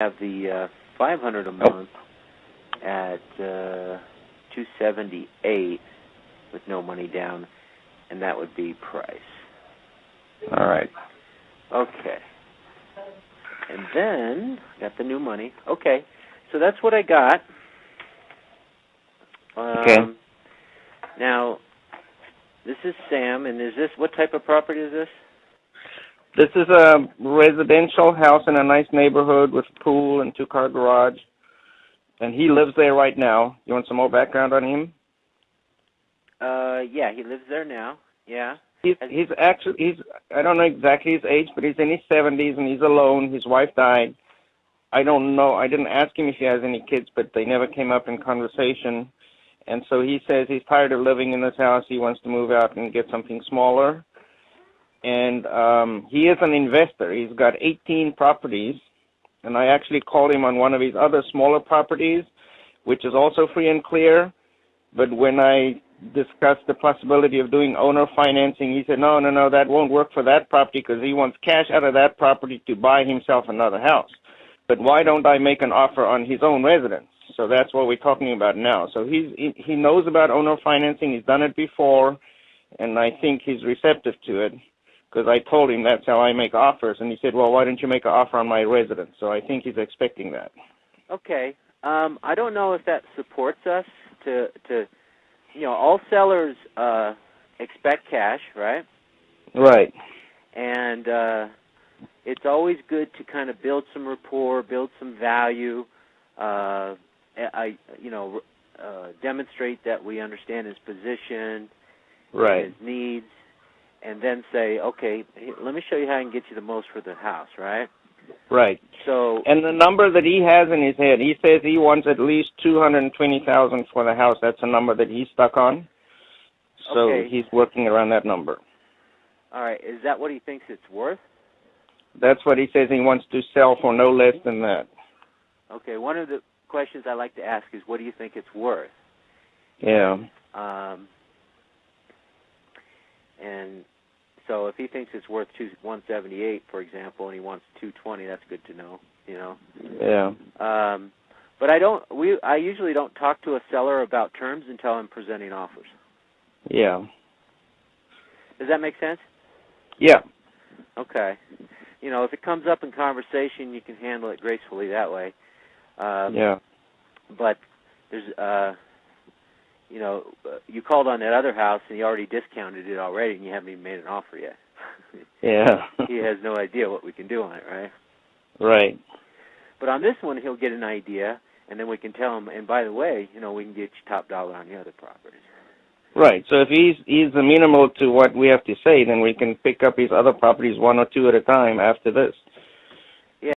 have the 500 a month at 278 with no money down, and that would be price. All right. Okay. And then got the new money. Okay. So that's what I got. Okay. Now, this is Sam, and what type of property is this? This is a residential house in a nice neighborhood with a pool and two-car garage, and he lives there right now. You want some more background on him? Yeah, he lives there now. Yeah. He's I don't know exactly his age, but he's in his 70s and he's alone. His wife died. I don't know. I didn't ask him if he has any kids, but they never came up in conversation. And so he says he's tired of living in this house. He wants to move out and get something smaller. And he is an investor. He's got 18 properties. And I actually called him on one of his other smaller properties, which is also free and clear. But when I discussed the possibility of doing owner financing, he said, no, that won't work for that property because he wants cash out of that property to buy himself another house. But why don't I make an offer on his own residence? So that's what we're talking about now. So he knows about owner financing. He's done it before, and I think he's receptive to it because I told him that's how I make offers. And he said, well, why don't you make an offer on my residence? So I think he's expecting that. Okay. I don't know if that supports us to all sellers expect cash, right? Right. And it's always good to kind of build some rapport, build some value, demonstrate that we understand his position, right, his needs, and then say, okay, let me show you how I can get you the most for the house, right? Right. So, and the number that he has in his head, he says he wants at least $220,000 for the house. That's a number that he's stuck on. So okay. He's working around that number. All right. Is that what he thinks it's worth? That's what he says he wants to sell for no less than that. Okay. One of the questions I like to ask is, what do you think it's worth? Yeah. And so if he thinks it's worth $178, for example, and he wants $220, that's good to know, Yeah. But I usually don't talk to a seller about terms until I'm presenting offers. Yeah. Does that make sense? Yeah. Okay. If it comes up in conversation, you can handle it gracefully that way. Yeah. But there's, you called on that other house and he already discounted it already, and you haven't even made an offer yet. Yeah. He has no idea what we can do on it, right? Right. But on this one, he'll get an idea, and then we can tell him, and by the way, we can get you top dollar on the other properties. Right. So if he's amenable to what we have to say, then we can pick up his other properties one or two at a time after this.